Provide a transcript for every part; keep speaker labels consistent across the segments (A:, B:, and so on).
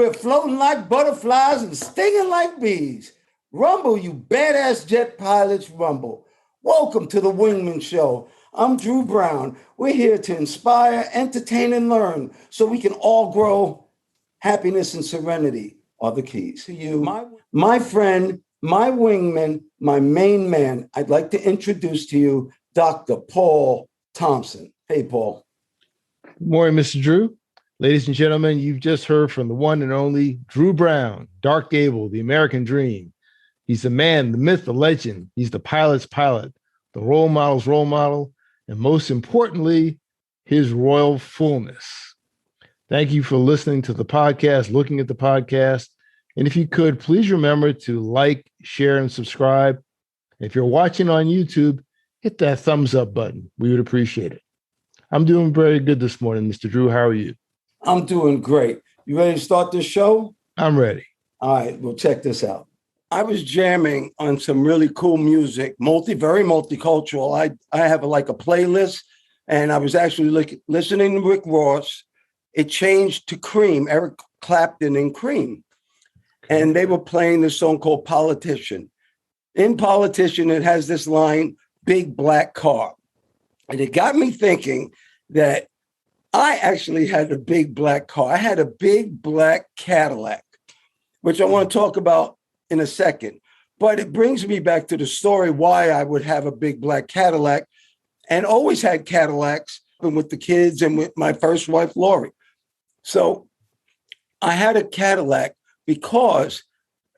A: We're floating like butterflies and stinging like bees. Rumble, you badass jet pilots, rumble. Welcome to the Wingman Show. I'm Drew Brown. We're here to inspire, entertain, and learn so we can all grow. Happiness and serenity are the keys. To you, my friend, my wingman, my main man, I'd like to introduce to you Dr. Paul Thompson. Hey, Paul.
B: Good morning, Mr. Drew. Ladies and gentlemen, you've just heard from the one and only Drew Brown, Dark Gable, the American Dream. He's the man, the myth, the legend. He's the pilot's pilot, the role model's role model, and most importantly, his royal fullness. Thank you for listening to the podcast, looking at the podcast. And if you could, please remember to like, share, and subscribe. If you're watching on YouTube, hit that thumbs up button. We would appreciate it. I'm doing very good this morning, Mr. Drew. How are you?
A: I'm doing great. You ready to start this show?
B: I'm ready.
A: All right, well, check this out. I was jamming on some really cool music, very multicultural. I have a playlist, and I was actually listening to Rick Ross. It changed to Cream, Eric Clapton and Cream. And they were playing this song called Politician. In Politician, it has this line, big black car. And it got me thinking that I actually had a big black car. I had a big black Cadillac, which I want to talk about in a second. But it brings me back to the story why I would have a big black Cadillac and always had Cadillacs with the kids and with my first wife, Lori. So I had a Cadillac because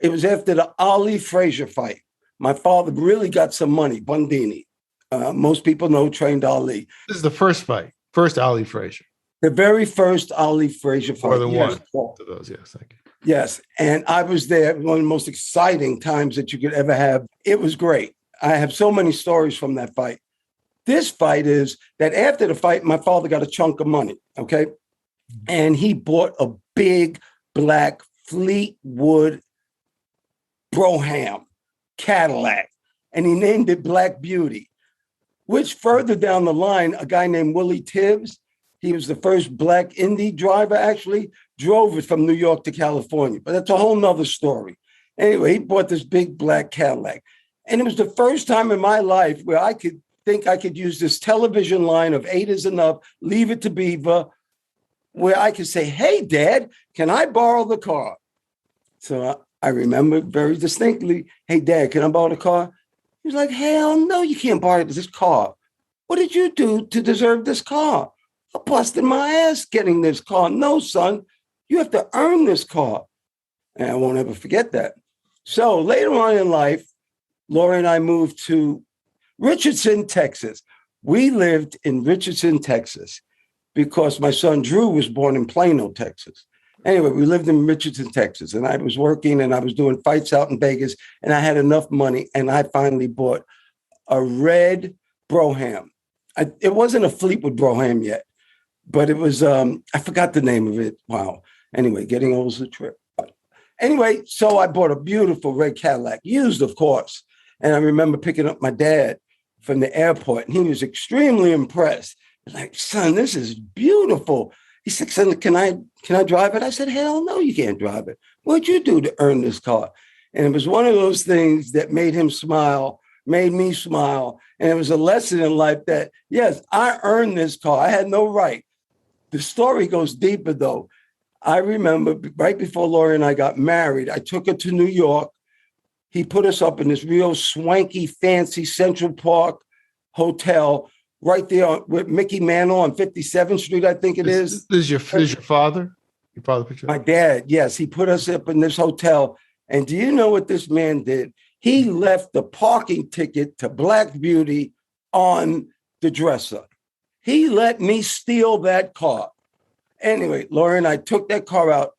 A: it was after the Ali Frazier fight. My father really got some money, Bundini. Most people know trained Ali.
B: This is the first fight. First Ali Frazier.
A: The very first Ali Frazier fight.
B: More than one to those, yes. Thank you.
A: Yes, and I was there. One of the most exciting times that you could ever have. It was great. I have so many stories from that fight. This fight is that after the fight, my father got a chunk of money, okay? And he bought a big black Fleetwood Brougham Cadillac, and he named it Black Beauty, which further down the line, a guy named Willie Tibbs, he was the first black Indy driver, actually drove it from New York to California. But that's a whole nother story. Anyway, he bought this big black Cadillac. And it was the first time in my life where I could think I could use this television line of 8 is enough, Leave It to Beaver, where I could say, hey, Dad, can I borrow the car? So I remember very distinctly, hey, Dad, can I borrow the car? He was like, hell no, you can't borrow this car. What did you do to deserve this car? I busted my ass getting this car. No, son, you have to earn this car. And I won't ever forget that. So later on in life, Laura and I moved to Richardson, Texas. We lived in Richardson, Texas, because my son Drew was born in Plano, Texas. Anyway, we lived in Richardson, Texas, and I was working and I was doing fights out in Vegas, and I had enough money, and I finally bought a red Brougham. It wasn't a Fleetwood Brougham yet, but it was, I forgot the name of it. Wow. Anyway, getting old is a trip. Anyway, so I bought a beautiful red Cadillac, used, of course. And I remember picking up my dad from the airport, and he was extremely impressed. Like, son, this is beautiful. He said, son, can I drive it? I said, hell no, you can't drive it. What'd you do to earn this car? And it was one of those things that made him smile, made me smile. And it was a lesson in life that, yes, I earned this car. I had no right. The story goes deeper, though. I remember right before Lori and I got married, I took her to New York. He put us up in this real swanky, fancy Central Park hotel right there with Mickey Mantle on 57th Street, I think it is.
B: This is your father? Your father picture?
A: My dad, yes. He put us up in this hotel. And do you know what this man did? He left the parking ticket to Black Beauty on the dresser. He let me steal that car. Anyway, Laura and I took that car out.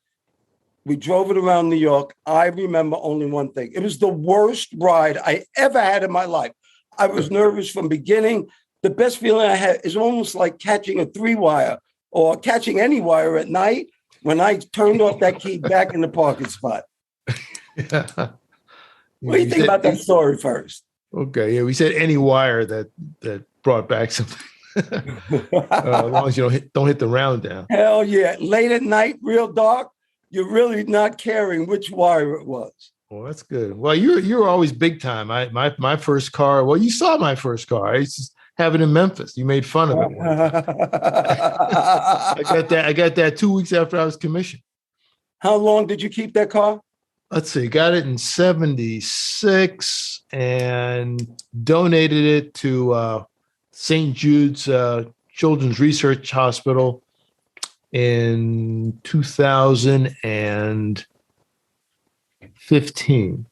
A: We drove it around New York. I remember only one thing. It was the worst ride I ever had in my life. I was nervous from beginning. The best feeling I had is almost like catching a 3-wire or catching any wire at night when I turned off that key back in the parking spot.
B: Yeah.
A: What do you think about that story first?
B: Okay, yeah, we said any wire that brought back something. As long as you don't hit the round down.
A: Hell yeah. Late at night, real dark, you're really not caring which wire it was.
B: Well, that's good. Well, you're always big time. My first car. Well, you saw my first car. I used to have it in Memphis. You made fun of it one time. I got that 2 weeks after I was commissioned.
A: How long did you keep that car?
B: Let's see. Got it in 76 and donated it to St. Jude's Children's Research Hospital in 2015.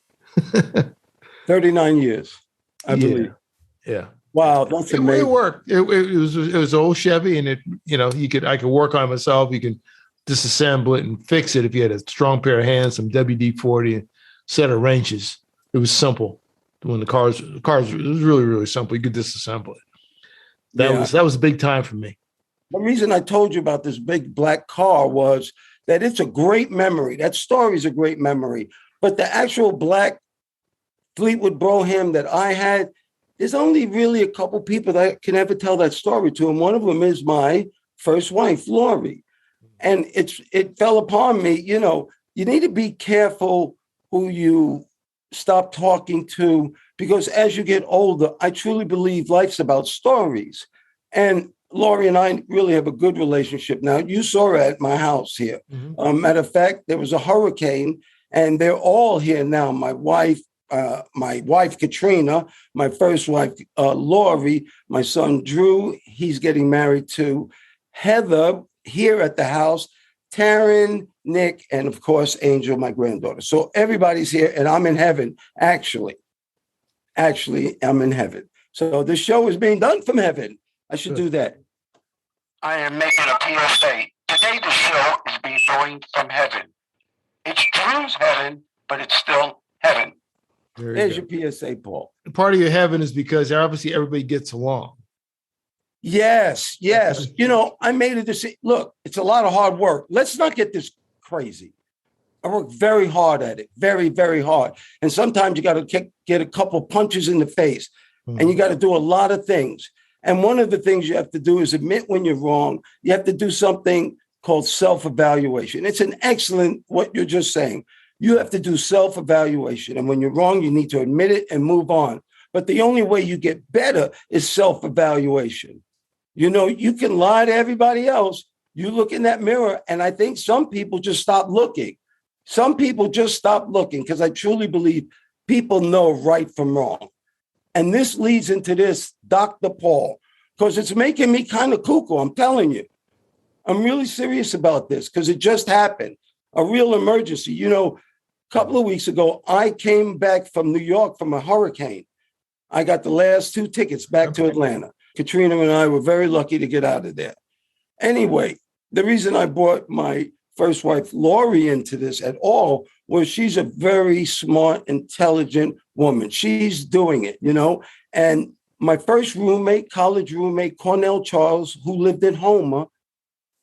A: 39 years, I believe.
B: Yeah.
A: Wow, that's amazing.
B: It worked. It was old Chevy, and I could work on it myself. You can disassemble it and fix it if you had a strong pair of hands, some WD-40, and set of wrenches. It was simple. When the cars, it was really, really simple. You could disassemble it. That was a big time for me.
A: The reason I told you about this big black car was that it's a great memory. That story is a great memory. But the actual black Fleetwood Brougham that I had, there's only really a couple people that can ever tell that story to, and one of them is my first wife, Lori. And it fell upon me, you need to be careful who you stop talking to, because as you get older, I truly believe life's about stories. And Lori and I really have a good relationship now. You saw her at my house here.
B: Mm-hmm.
A: Matter of fact, there was a hurricane, and they're all here now. My wife Katrina, my first wife Lori, my son Drew. He's getting married to Heather here at the house. Taryn, Nick, and of course Angel, my granddaughter. So everybody's here, and I'm in heaven. Actually, I'm in heaven. So the show is being done from heaven. I should do that. I am making a PSA. Today the show is being joined from heaven. It's Drew's heaven, but it's still heaven. There's your PSA, Paul.
B: Part of your heaven is because obviously everybody gets along.
A: Yes. I made a decision. Look, it's a lot of hard work. Let's not get this crazy. I work very hard at it, very, very hard. And sometimes you got to get a couple punches in the face, and you got to do a lot of things. And one of the things you have to do is admit when you're wrong. You have to do something called self-evaluation. It's an excellent, what you're just saying. You have to do self-evaluation. And when you're wrong, you need to admit it and move on. But the only way you get better is self-evaluation. You can lie to everybody else. You look in that mirror, and I think some people just stop looking. Some people just stop looking, because I truly believe people know right from wrong. And this leads into this, Dr. Paul, because it's making me kind of cuckoo. I'm telling you. I'm really serious about this, because it just happened. A real emergency. A couple of weeks ago, I came back from New York from a hurricane. I got the last 2 tickets back to Atlanta. Katrina and I were very lucky to get out of there. Anyway, the reason I brought my first wife, Lori, into this at all was she's a very smart, intelligent woman. She's doing it, And my first roommate, college roommate, Cornell Charles, who lived in Houma,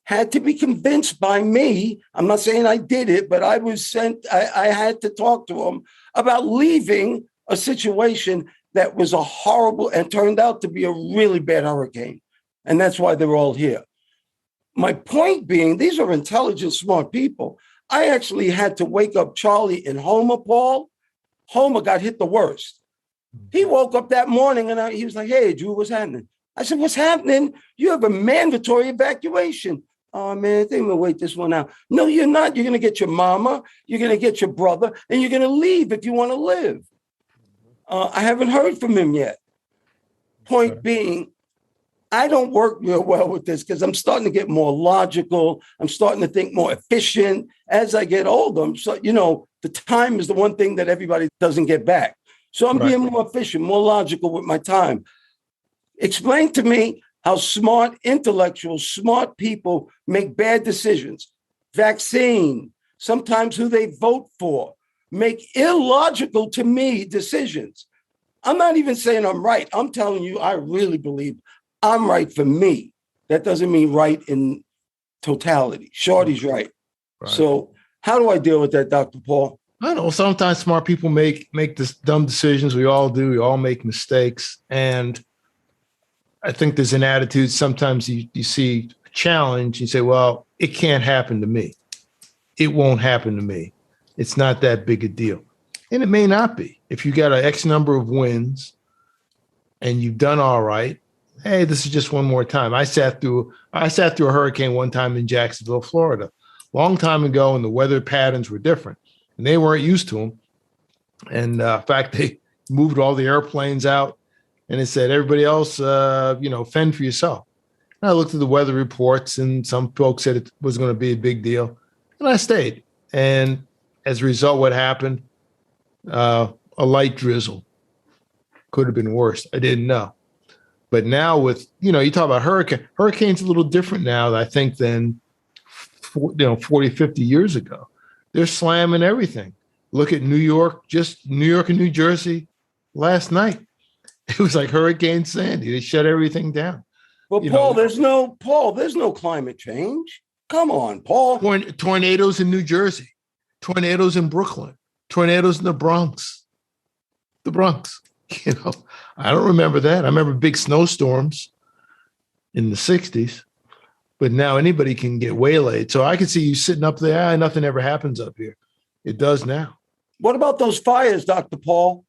A: had to be convinced by me. I'm not saying I did it, but I was sent, I had to talk to him about leaving a situation that was a horrible and turned out to be a really bad hurricane. And that's why they're all here. My point being, these are intelligent, smart people. I actually had to wake up Charlie in Houma, Paul. Houma got hit the worst. He woke up that morning and he was like, "Hey, Drew, what's happening?" I said, "What's happening? You have a mandatory evacuation." "Oh, man, I think we'll wait this one out." "No, you're not. You're going to get your mama, you're going to get your brother, and you're going to leave if you want to live." I haven't heard from him yet. Point being, I don't work real well with this because I'm starting to get more logical. I'm starting to think more efficient as I get older. The time is the one thing that everybody doesn't get back. So I'm being more efficient, more logical with my time. Explain to me how smart intellectuals, smart people make bad decisions. Vaccine, sometimes who they vote for, make illogical to me decisions. I'm not even saying I'm right. I'm telling you, I really believe I'm right for me. That doesn't mean right in totality. Shorty's right. So how do I deal with that, Dr. Paul?
B: I don't know. Sometimes smart people make this dumb decisions. We all do. We all make mistakes. And I think there's an attitude. Sometimes you see a challenge, you say, well, it can't happen to me. it won't happen to me. It's not that big a deal. And it may not be. If you got an X number of wins and you've done all right, hey, this is just one more time. I sat through a hurricane one time in Jacksonville, Florida, long time ago, and the weather patterns were different, and they weren't used to them. And in fact, they moved all the airplanes out, and it said, everybody else, fend for yourself. And I looked at the weather reports, and some folks said it was going to be a big deal, and I stayed. And as a result, what happened? A light drizzle. Could have been worse. I didn't know. But now with, you talk about hurricanes a little different now, I think, than 40, 50 years ago. They're slamming everything. Look at New York and New Jersey last night. It was like Hurricane Sandy. They shut everything down.
A: Well, there's no climate change. Come on, Paul.
B: Tornadoes in New Jersey, tornadoes in Brooklyn, tornadoes in the Bronx. I don't remember that. I remember big snowstorms in the 60s, but now anybody can get waylaid. So I can see you sitting up there. Nothing ever happens up here. It does now.
A: What about those fires, Dr. Paul?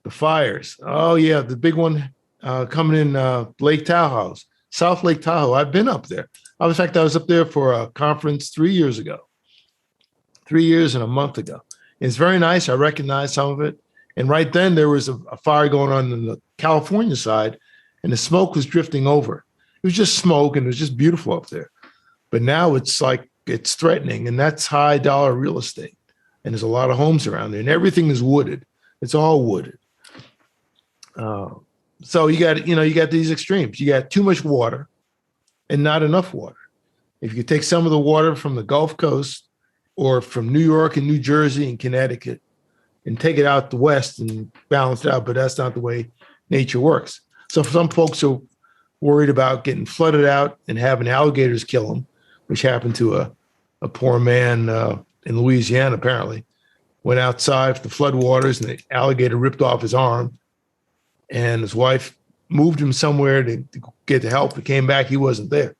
B: The fires. Oh, yeah. The big one coming in Lake Tahoe, South Lake Tahoe. I've been up there. In fact, I was up there for a conference 3 years ago. 3 years and a month ago. It's very nice. I recognized some of it. And right then there was a fire going on the California side, and the smoke was drifting over. It was just smoke, and it was just beautiful up there. But now it's like it's threatening, and that's high dollar real estate. And there's a lot of homes around there, and everything is wooded. It's all wooded. So you got these extremes. You got too much water and not enough water. If you take some of the water from the Gulf Coast or from New York and New Jersey and Connecticut and take it out the west and balance it out, but that's not the way nature works. So some folks are worried about getting flooded out and having alligators kill them, which happened to a poor man in Louisiana, apparently. Went outside for the floodwaters, and the alligator ripped off his arm, and his wife moved him somewhere to get the help. He came back, he wasn't there.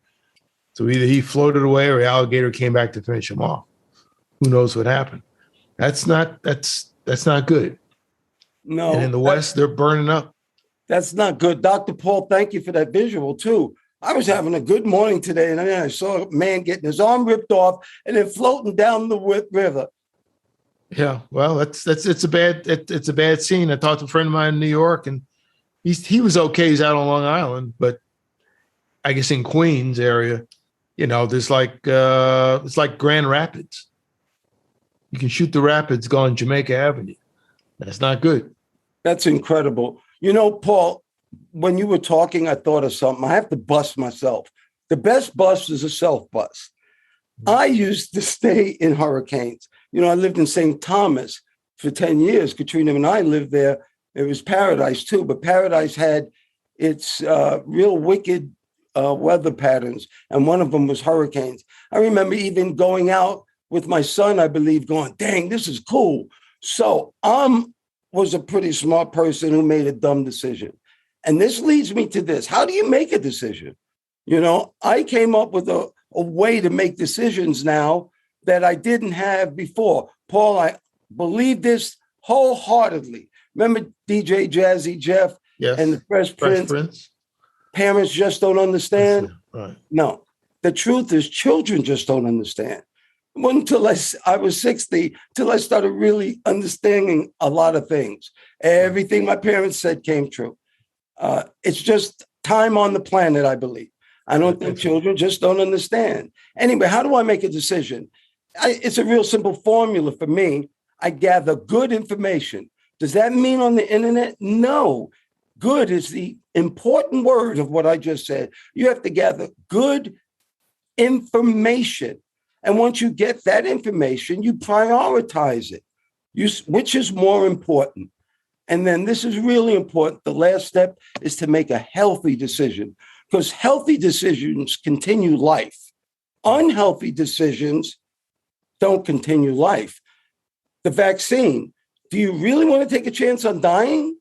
B: So either he floated away or the alligator came back to finish him off. Who knows what happened? That's not good.
A: No.
B: And in the West, they're burning up.
A: That's not good. Dr. Paul, thank you for that visual, too. I was having a good morning today, and then I saw a man getting his arm ripped off and then floating down the river.
B: Yeah, well, it's a bad scene. I talked to a friend of mine in New York, and he was okay. He's out on Long Island, but I guess in Queens area, there's it's like Grand Rapids. You can shoot the rapids going Jamaica Avenue. That's not good.
A: That's incredible. Paul, when you were talking, I thought of something. I have to bust myself. The best bus is a self-bus. I used to stay in hurricanes. I lived in St. Thomas for 10 years. Katrina and I lived there. It was paradise, too. But paradise had its real wicked weather patterns, and one of them was hurricanes. I remember even going out with my son, I believe, going, dang, this is cool. So was a pretty smart person who made a dumb decision. And this leads me to this. How do you make a decision? I came up with a way to make decisions now that I didn't have before. Paul, I believe this wholeheartedly. Remember DJ Jazzy Jeff and the Fresh Prince? Parents just don't understand.
B: Right.
A: No, the truth is children just don't understand. It wasn't until I was 60 till I started really understanding a lot of things. Everything my parents said came true. It's just time on the planet, I believe. I don't think children just don't understand. Anyway, how do I make a decision? It's a real simple formula for me. I gather good information. Does that mean on the internet? No. Good is the important word of what I just said. You have to gather good information. And once you get that information, you prioritize it. Which is more important? And then this is really important. The last step is to make a healthy decision, because healthy decisions continue life. Unhealthy decisions don't continue life. The vaccine. Do you really want to take a chance on dying?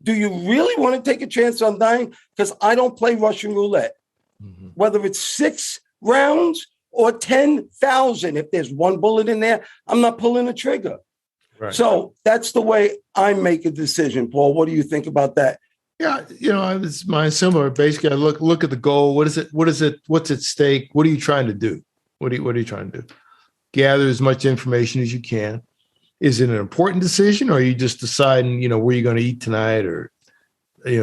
A: Do you really want to take a chance on dying? Because I don't play Russian roulette. Mm-hmm. Whether it's 6 rounds or 10,000. If there's one bullet in there, I'm not pulling the trigger.
B: Right.
A: So that's the way I make a decision. Paul, what do you think about that?
B: Yeah, it's mine similar. Basically, I look at the goal. What is it? What's at stake? What are you trying to do? What are you trying to do? Gather as much information as you can. Is it an important decision, or are you just deciding, where you're going to eat tonight, or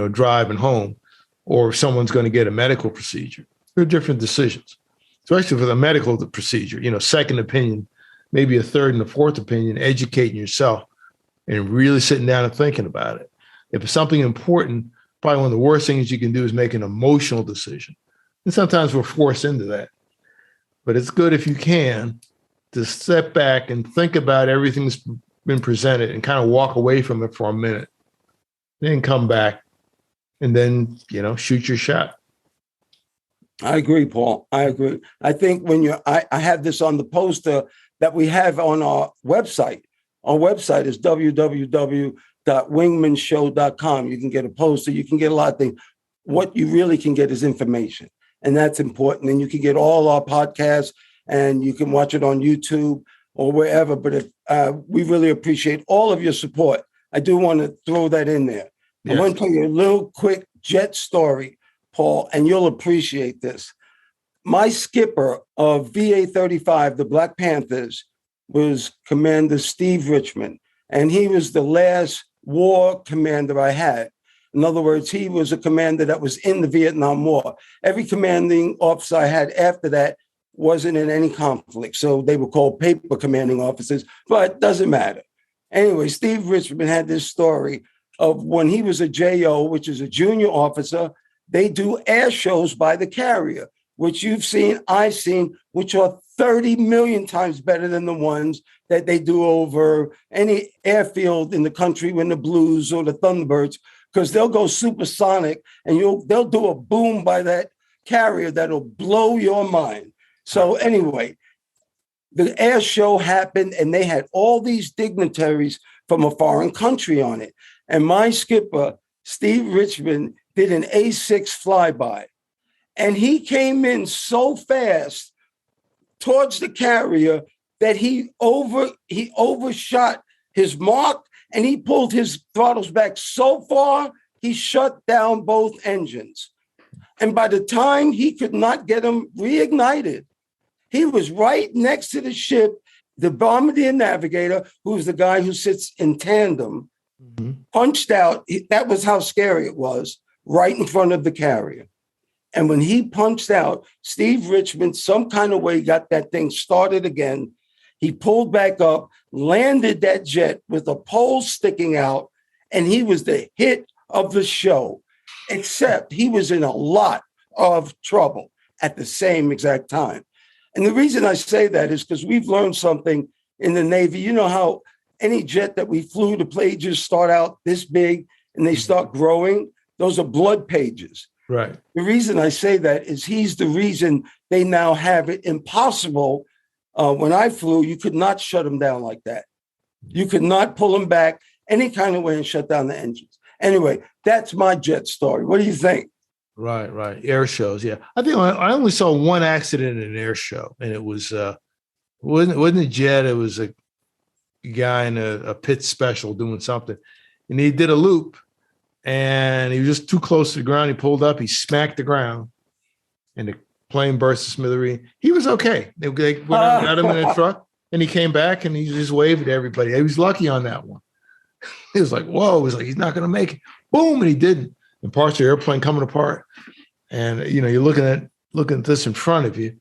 B: driving home, or if someone's going to get a medical procedure? They're different decisions, especially for the medical procedure. Second opinion, maybe a third and a fourth opinion. Educating yourself and really sitting down and thinking about it. If it's something important, probably one of the worst things you can do is make an emotional decision. And sometimes we're forced into that. But it's good if you can to step back and think about everything that's been presented and kind of walk away from it for a minute. Then come back and then, shoot your shot.
A: I agree, Paul. I agree. I think I have this on the poster that we have on our website. Our website is www.wingmenshow.com. You can get a poster. You can get a lot of things. What you really can get is information, and that's important. And you can get all our podcasts, and you can watch it on YouTube or wherever. But if we really appreciate all of your support. I do want to throw that in there. Yes. I want to tell you a little quick jet story, Paul, and you'll appreciate this. My skipper of VA 35, the Black Panthers, was Commander Steve Richmond, and he was the last war commander I had. In other words, he was a commander that was in the Vietnam War. Every commanding officer I had after that wasn't in any conflict, so they were called paper commanding officers, but it doesn't matter. Anyway, Steve Richmond had this story of when he was a JO, which is a junior officer. They do air shows by the carrier, which you've seen, I've seen, which are 30 million times better than the ones that they do over any airfield in the country when the Blues or the Thunderbirds, because they'll go supersonic and they'll do a boom by that carrier that'll blow your mind. So anyway, the air show happened and they had all these dignitaries from a foreign country on it. And my skipper, Steve Richmond, did an A6 flyby. And he came in so fast towards the carrier that he overshot his mark, and he pulled his throttles back so far, he shut down both engines. And by the time he could not get them reignited, he was right next to the ship. The bombardier navigator, who's the guy who sits in tandem, punched out. That was how scary it was, right in front of the carrier. And when he punched out, Steve Richmond, some kind of way got that thing started again. He pulled back up, landed that jet with a pole sticking out, and he was the hit of the show, except he was in a lot of trouble at the same exact time. And the reason I say that is because we've learned something in the Navy. You know how any jet that we flew, the pages start out this big and they start growing? Those are blood pages.
B: Right.
A: The reason I say that is he's the reason they now have it impossible. When I flew, you could not shut them down like that. You could not pull them back any kind of way and shut down the engines. Anyway, that's my jet story. What do you think?
B: Right. Air shows. Yeah. I think I only saw one accident in an air show, and it was wasn't a jet. It was a guy in a pit special doing something, and he did a loop, and he was just too close to the ground. He pulled up, he smacked the ground, and the plane burst to smithereens. He was okay. They went and got him in a truck, and he came back, and he just waved at everybody. He was lucky on that one. He was like, whoa, it was like, he's not going to make it. Boom, and he didn't. And parts of the airplane coming apart. And, you're looking at this in front of you.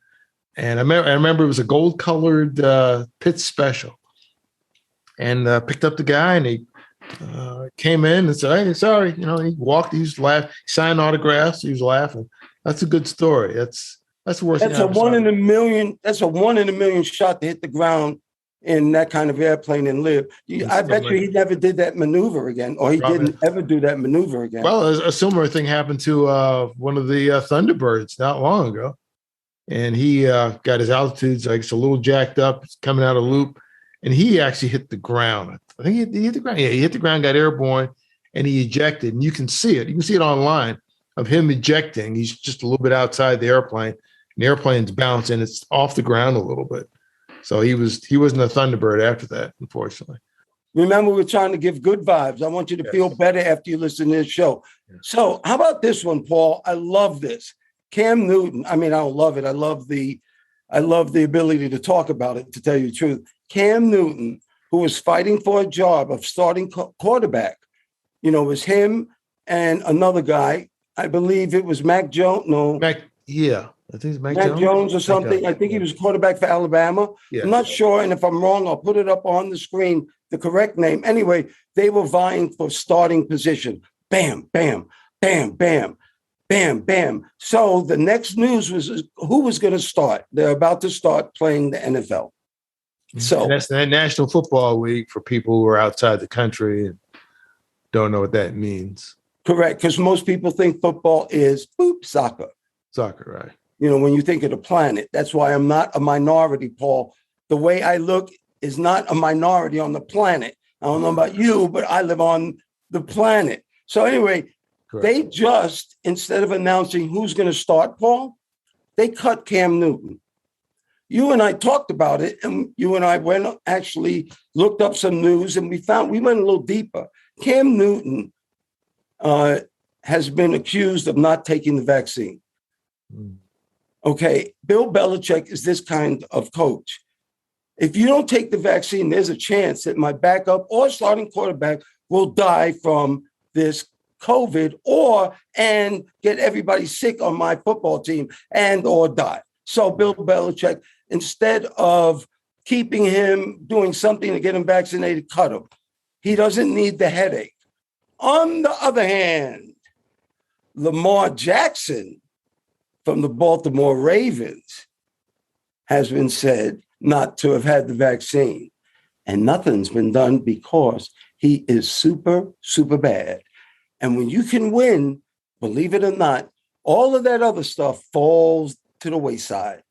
B: And I remember it was a gold-colored pit special. And picked up the guy, and he came in and said, hey, sorry. He walked, he was laughing, signed autographs, he was laughing. That's a good story. That's the worst thing.
A: That's a 1 in a million. That's a 1 in a million shot to hit the ground in that kind of airplane and live. I bet you he never did that maneuver again, or he didn't ever do that maneuver again.
B: Well, a similar thing happened to one of the Thunderbirds not long ago. And he got his altitudes, I guess, a little jacked up, coming out of loop. And he actually hit the ground. I think he hit the ground. Yeah, he hit the ground, got airborne, and he ejected. And you can see it. You can see it online of him ejecting. He's just a little bit outside the airplane. And the airplane's bounced and it's off the ground a little bit. So he wasn't a Thunderbird after that, unfortunately.
A: Remember, we're trying to give good vibes. I want you to feel better after you listen to this show. So how about this one, Paul? I love this. Cam Newton. I mean, I don't love it. I love the ability to talk about it, to tell you the truth. Cam Newton, who was fighting for a job of starting quarterback, it was him and another guy. I believe it was Mac Jones. No.
B: I think it's Mac
A: Jones or something. I think he was quarterback for Alabama.
B: Yeah.
A: I'm not sure. And if I'm wrong, I'll put it up on the screen, the correct name. Anyway, they were vying for starting position. Bam, bam, bam, bam, bam, bam. So the next news was who was going to start. They're about to start playing the NFL. So
B: and that's the National Football League for people who are outside the country and don't know what that means.
A: Correct. Because most people think football is soccer.
B: Soccer, right.
A: When you think of the planet, that's why I'm not a minority, Paul. The way I look is not a minority on the planet. I don't know about you, but I live on the planet. So anyway, correct. They just, instead of announcing who's going to start, Paul, they cut Cam Newton. You and I talked about it, and you and I looked up some news, and we went a little deeper. Cam Newton has been accused of not taking the vaccine. Okay, Bill Belichick is this kind of coach. If you don't take the vaccine, there's a chance that my backup or starting quarterback will die from this COVID and get everybody sick on my football team or die. So Bill Belichick, instead of keeping him, doing something to get him vaccinated, cut him. He doesn't need the headache. On the other hand, Lamar Jackson from the Baltimore Ravens has been said not to have had the vaccine. And nothing's been done because he is super, super bad. And when you can win, believe it or not, all of that other stuff falls to the wayside.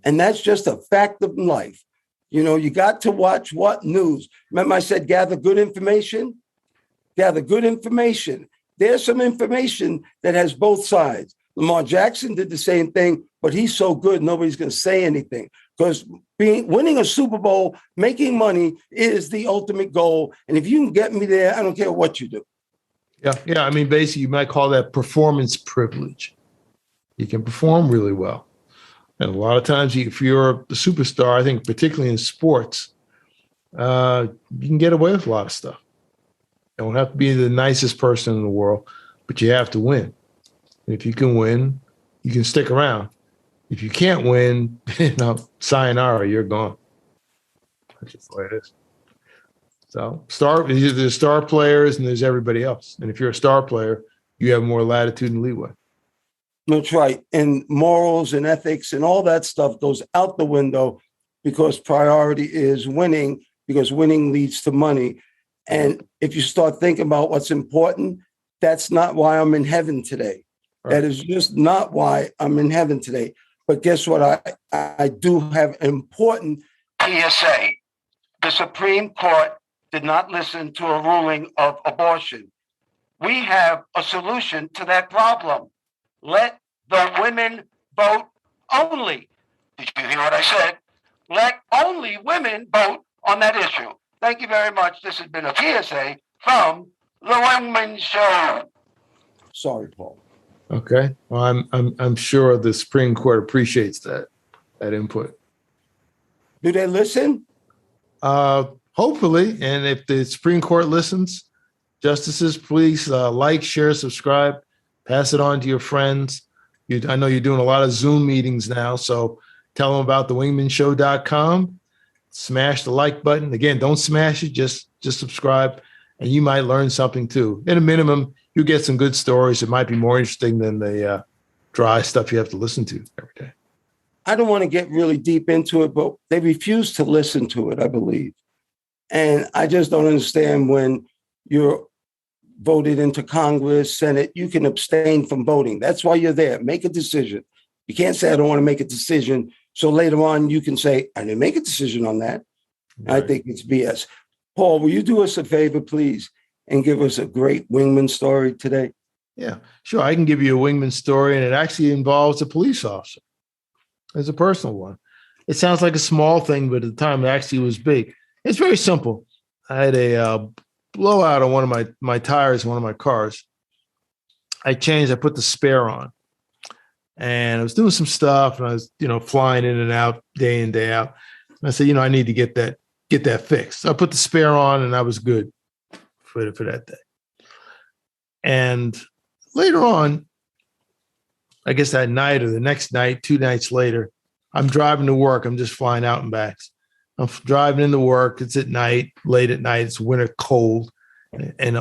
A: And that's just a fact of life. You got to watch what news. Remember I said gather good information? Gather good information. There's some information that has both sides. Lamar Jackson did the same thing, but he's so good, nobody's going to say anything. Because winning a Super Bowl, making money is the ultimate goal. And if you can get me there, I don't care what you do.
B: Yeah. I mean, basically, you might call that performance privilege. You can perform really well. And a lot of times, if you're a superstar, I think particularly in sports, you can get away with a lot of stuff. You don't have to be the nicest person in the world, but you have to win. And if you can win, you can stick around. If you can't win, sayonara, you're gone. That's just the way it is. So there's star players and there's everybody else. And if you're a star player, you have more latitude and leeway.
A: That's right. And morals and ethics and all that stuff goes out the window because priority is winning, because winning leads to money. And if you start thinking about what's important, that's not why I'm in heaven today. Right. That is just not why I'm in heaven today. But guess what? I do have an important PSA. The Supreme Court did not listen to a ruling of abortion. We have a solution to that problem. Let the women vote only. Did you hear what I said? Let only women vote on that issue. Thank you very much. This has been a PSA from the Wingman Show. Sorry, Paul.
B: Okay. Well, I'm sure the Supreme Court appreciates that input.
A: Do they listen?
B: Hopefully. And if the Supreme Court listens, justices, please like, share, subscribe, pass it on to your friends. I know you're doing a lot of Zoom meetings now, so tell them about TheWingMenShow.com. Smash the like button. Again, don't smash it, just subscribe, and you might learn something too. At a minimum, you get some good stories. It might be more interesting than the dry stuff you have to listen to every day.
A: I don't want to get really deep into it, but they refuse to listen to it, I believe. And I just don't understand when you're voted into Congress, Senate, you can abstain from voting. That's why you're there. Make a decision. You can't say, I don't want to make a decision. So later on, you can say, I didn't make a decision on that. Right. I think it's BS. Paul, will you do us a favor, please, and give us a great Wingman story today?
B: Yeah, sure. I can give you a Wingman story, and it actually involves a police officer. It's a personal one. It sounds like a small thing, but at the time it actually was big. It's very simple. I had a blowout on one of my tires in one of my cars. I put the spare on, and I was doing some stuff, and I was, flying in and out day in, day out. And I said, I need to get that fixed. So I put the spare on, and I was good for that day. And later on, I guess that night or the next night, 2 nights later, I'm driving to work. I'm just flying out and back. I'm driving into work. It's at night, late at night. It's winter cold, and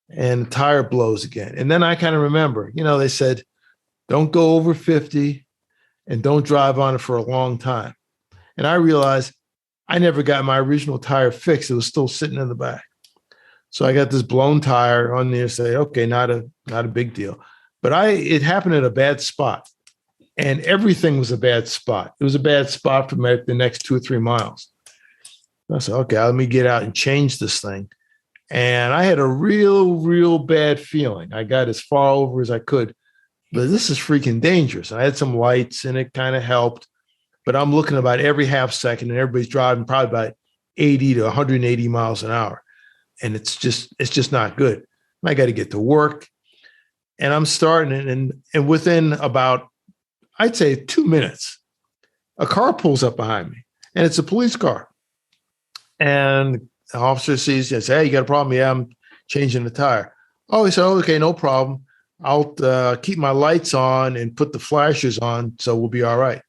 B: the tire blows again. And then I kind of remember, they said, don't go over 50 and don't drive on it for a long time. And I realized I never got my original tire fixed. It was still sitting in the back. So I got this blown tire on there. Say, okay, not a big deal. But it happened at a bad spot, and everything was a bad spot. It was a bad spot for the next 2 or 3 miles. I said, okay, let me get out and change this thing. And I had a real bad feeling. I got as far over as I could, but this is freaking dangerous. I had some lights, and it kind of helped, but I'm looking about every half second, and everybody's driving probably about 80 to 180 miles an hour. And it's just not good. I got to get to work. And I'm starting, and within about, I'd say 2 minutes, a car pulls up behind me, and it's a police car. And the officer sees, and says, hey, you got a problem? Yeah, I'm changing the tire. Oh, he said, oh, okay, no problem. I'll keep my lights on and put the flashers on, so we'll be all right.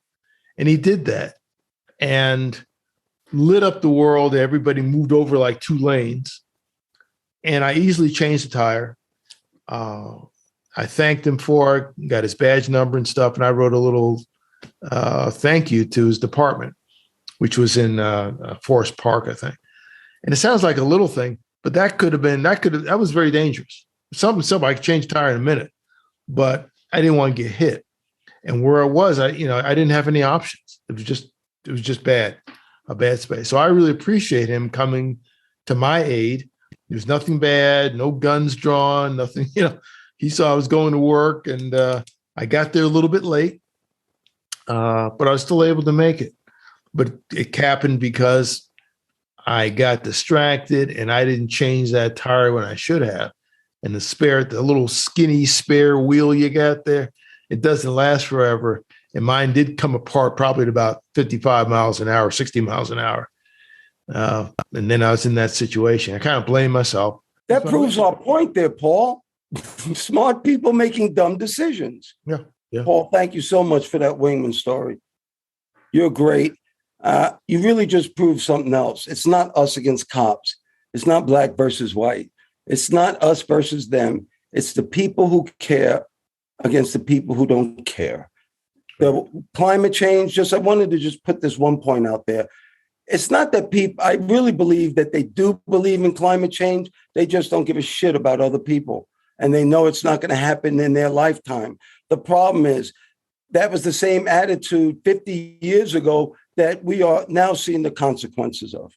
B: And he did that and lit up the world. Everybody moved over like 2 lanes. And I easily changed the tire. I thanked him for it, got his badge number and stuff, and I wrote a little thank you to his department, which was in Forest Park, I think. And it sounds like a little thing, but that was very dangerous. Something simple. I could change the tire in a minute, but I didn't want to get hit. And where I was, I didn't have any options. It was just bad, a bad space. So I really appreciate him coming to my aid. There's nothing bad, no guns drawn, nothing, He saw I was going to work, and I got there a little bit late, but I was still able to make it. But it happened because I got distracted, and I didn't change that tire when I should have. And the little skinny spare wheel you got there, it doesn't last forever. And mine did come apart probably at about 55 miles an hour, 60 miles an hour. And then I was in that situation. I kind of blame myself.
A: That proves our point there, Paul. Smart people making dumb decisions.
B: Yeah.
A: Paul, thank you so much for that Wingman story. You're great. You really just proved something else. It's not us against cops. It's not black versus white. It's not us versus them. It's the people who care against the people who don't care. The climate change, I wanted to just put this one point out there. It's not that I really believe that they do believe in climate change. They just don't give a shit about other people. And they know it's not going to happen in their lifetime. The problem is that was the same attitude 50 years ago that we are now seeing the consequences of.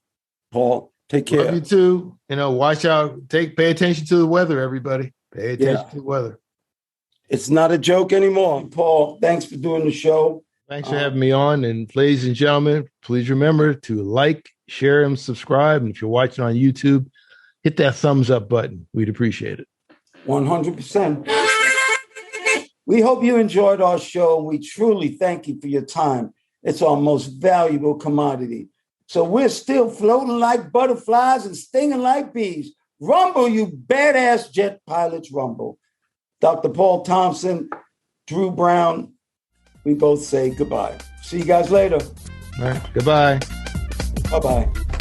A: Paul, take care.
B: Love you too. Watch out. Pay attention to the weather, everybody. Pay attention to the weather.
A: It's not a joke anymore. Paul, thanks for doing the show.
B: Thanks for having me on. And ladies and gentlemen, please remember to like, share, and subscribe. And if you're watching on YouTube, hit that thumbs up button. We'd appreciate it.
A: 100%. We hope you enjoyed our show. We truly thank you for your time. It's our most valuable commodity. So we're still floating like butterflies and stinging like bees. Rumble, you badass jet pilots, rumble. Dr. Paul Thompson, Drew Brown, we both say goodbye. See you guys later.
B: All right. Goodbye.
A: Bye-bye.